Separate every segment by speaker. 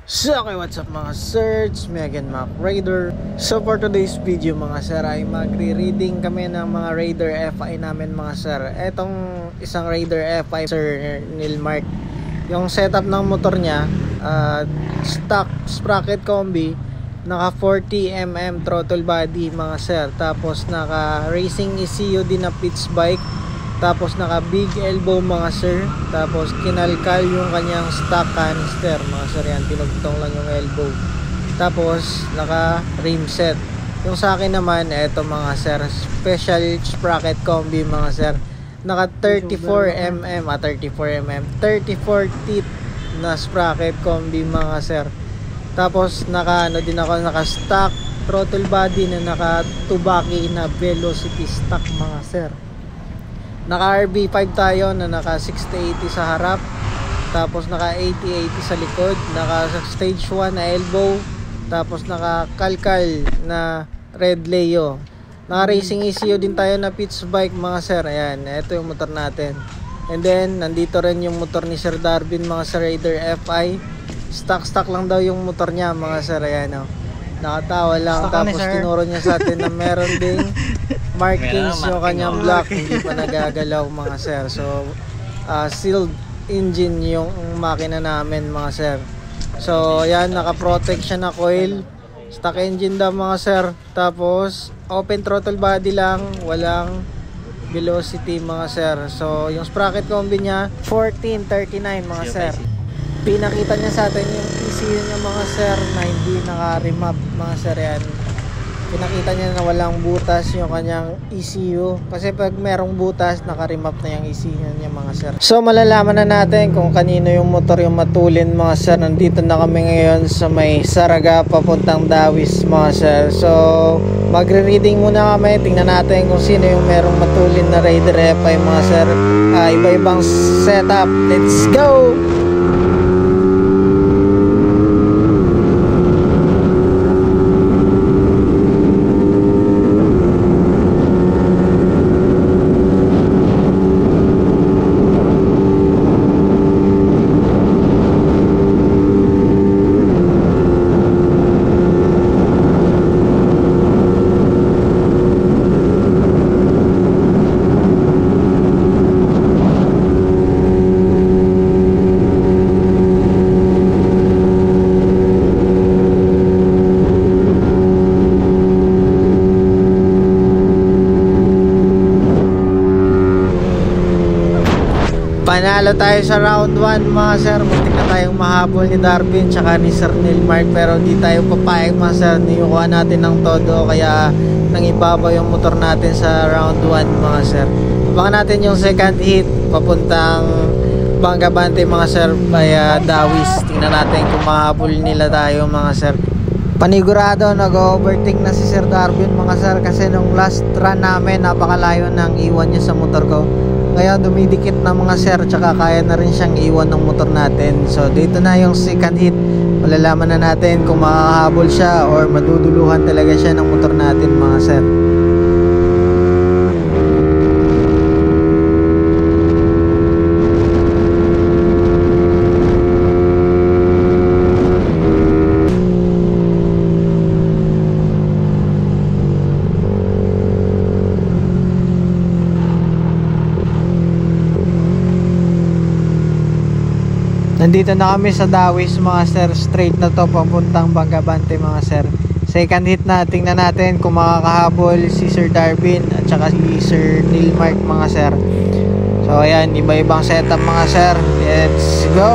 Speaker 1: So okay, what's up mga sir, it's me again, Mac Raider. So for today's video mga sir ay magre-reading kami ng mga Raider FI namin mga sir. Etong isang Raider FI Sir Nilmark, yung setup ng motor niya, stock sprocket combi, naka 40mm throttle body mga sir. Tapos naka racing ECU din na pitch bike. Tapos naka big elbow mga sir. Tapos kinalkal yung kanyang stock canister mga sir. Yan, pinugtong lang yung elbow. Tapos naka rim set. Yung sa akin naman, eto mga sir, special sprocket combi mga sir. Naka 34mm 34 teeth na sprocket combi mga sir. Tapos naka ano din ako, naka stock throttle body na naka Tubaki na velocity stock mga sir. Naka RB5 tayo na naka 60-80 sa harap. Tapos naka 80-80 sa likod. Naka stage 1 na elbow. Tapos naka kalkal na red Leo. Naka racing ECU din tayo na pitch bike mga sir. Ayan, ito yung motor natin. And then nandito rin yung motor ni Sir Darwin mga sir, Raider FI. Stock lang daw yung motor niya mga sir. Ayan o, nakatawa lang. Tapos tinuro niya sa atin na meron ding markings yung kanyang block, hindi pa nagagalaw mga sir. So sealed engine yung makina namin mga sir. So yan, naka-protect siya na coil. Stock engine daw mga sir. Tapos open throttle body lang, walang velocity mga sir. So yung sprocket combi niya 1439 mga sir. Pinakita niya sa atin yung ECU niya mga sir na hindi naka-remap mga sir. Yan, pinakita niya na walang butas yung kanyang ECU. Kasi pag merong butas, naka-remap na yung ECU niya mga sir. So malalaman na natin kung kanino yung motor yung matulin mga sir. Nandito na kami ngayon sa may Saraga papuntang Dawis mga sir. So magre-reading muna kami. Tingnan natin kung sino yung merong matulin na Raider FI mga sir. Iba-ibang setup. Let's go! Panalo tayo sa round 1 mga sir. Muntik na tayong mahabol ni Darwin tsaka ni Sir Nilmark, pero di tayo papayag mga sir. Niyukuha natin ng todo, kaya nangibabaw yung motor natin sa round 1 mga sir. Abangan natin yung second hit papuntang Bangabante mga sir via Dawis. Tingnan natin kung mahabol nila tayo mga sir. Panigurado nag-overtake na si Sir Darwin mga sir, kasi nung last run namin napakalayo ng iwan niya sa motor ko. Kaya dumidikit na mga sir, tsaka kaya na rin siyang iwan ng motor natin. So dito na yung second hit. Malalaman na natin kung makakahabol siya or maduduluhan talaga siya ng motor natin mga sir. Nandito na kami sa Dawis mga sir. Straight na to papuntang Bangabante mga sir. Second hit na. Tingnan natin kung makakahabol si Sir Darwin at saka si Sir Nilmark mga sir. So ayan, iba-ibang setup mga sir. Let's go!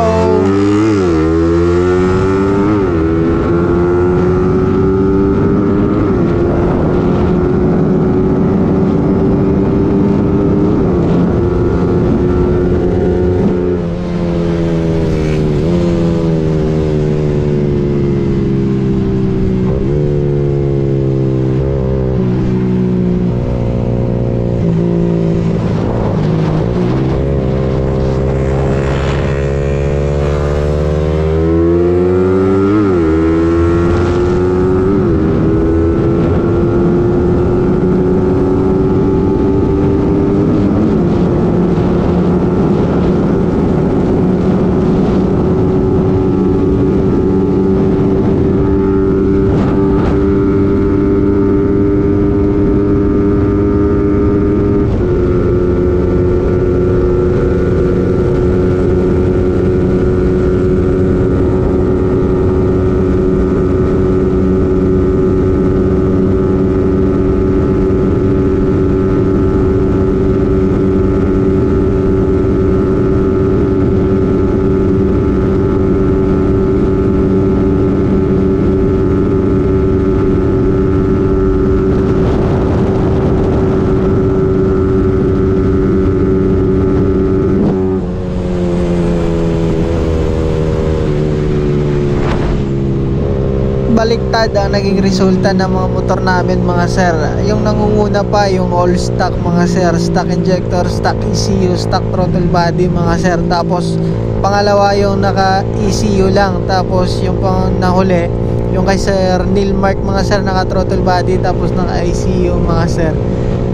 Speaker 1: baliktad ang naging resulta ng mga motor namin mga sir. Yung nangunguna pa yung all stock mga sir, stock injector, stock ECU, stock throttle body mga sir. Tapos pangalawa yung naka ECU lang. Tapos yung pang nahuli yung kay Sir Nilmark mga sir, naka throttle body tapos naka ECU mga sir.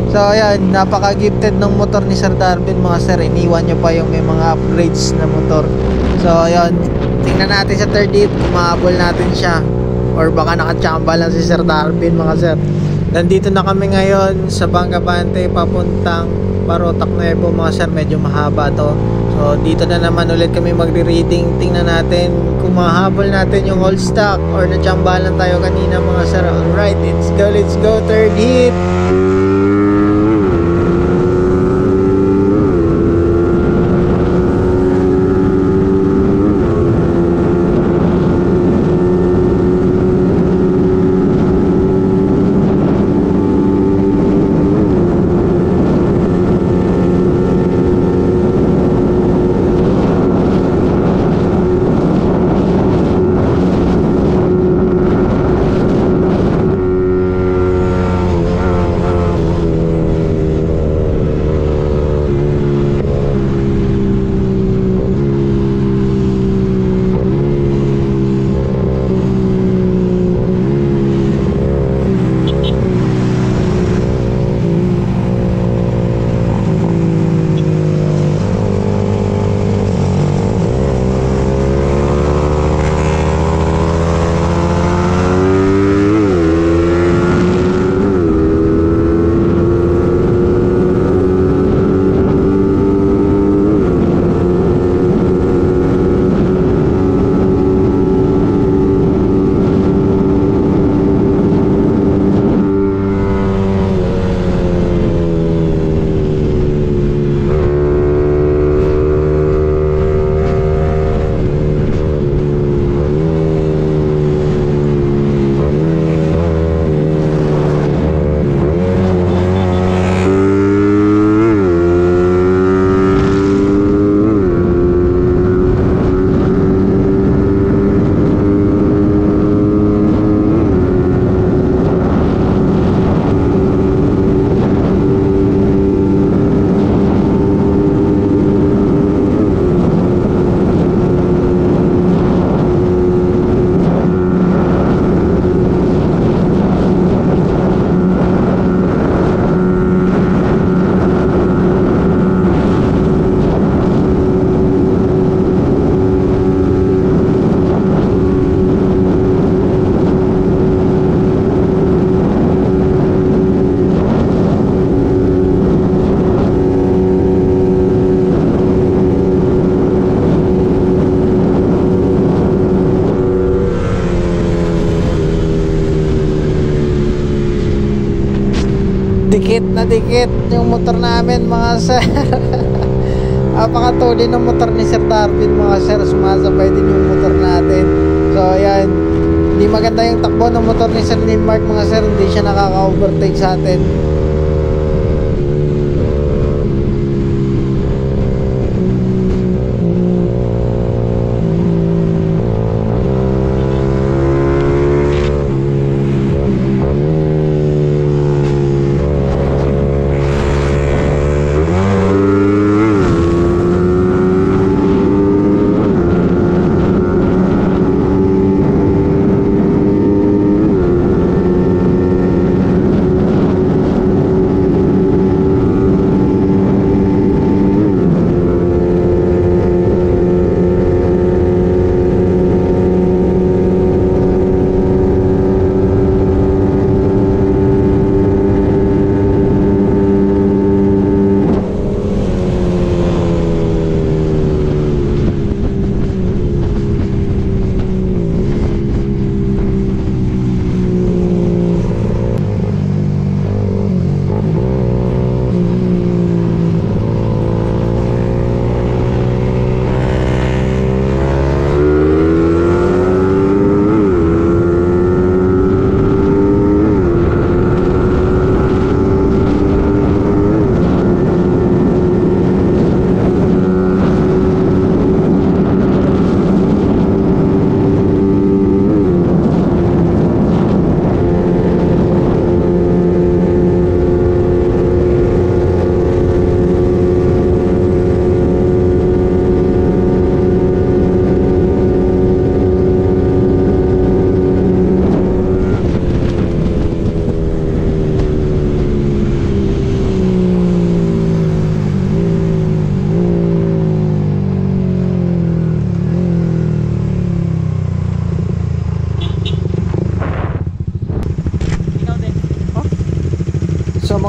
Speaker 1: So ayan, napaka gifted ng motor ni Sir Darwin mga sir. Iniwan nyo pa yung may mga upgrades na motor. So ayan, tingnan natin sa third hit kung mahabol natin siya or baka nakachamba lang si Sir Darwin mga sir. Nandito na kami ngayon sa Bangabante papuntang Barotac Nuevo mga sir. Medyo mahaba to. So dito na naman ulit kami magre-reading. Tingnan natin kung mahabol natin yung all stock or nachamba lang tayo kanina mga sir. Alright, let's go, third hit. Dikit na dikit yung motor namin mga sir. Napakatuli ng motor ni Sir Darwin mga sir. Sumasabay din yung motor natin. So ayan, hindi maganda yung takbo ng motor ni Sir Nilmark mga sir. Hindi siya nakaka-overtake sa atin.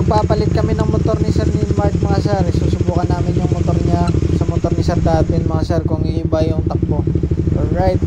Speaker 1: magpapalit kami ng motor ni Sir Nilmark mga sir. Susubukan namin yung motor niya sa motor ni Sir Darwin mga sir, kung iiba yung takbo. Alright.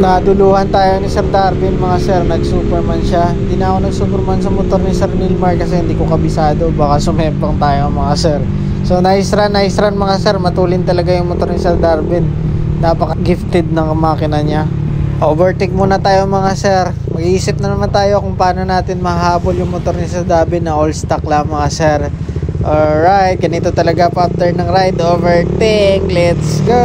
Speaker 1: Naduluhan tayo ni Sir Darwin mga sir, nag-superman siya. Hindi na ako nag-superman sa motor ni Sir Nilmar kasi hindi ko kabisado, baka sumempang tayo mga sir. So nice run mga sir, matulin talaga yung motor ni Sir Darwin. Napaka-gifted ng makina niya. Overtake muna tayo mga sir. Mag-iisip na naman tayo kung paano natin mahabol yung motor ni Sir Darwin na all stock lang mga sir. Alright, ganito talaga pa after ng ride. Overtake, let's go!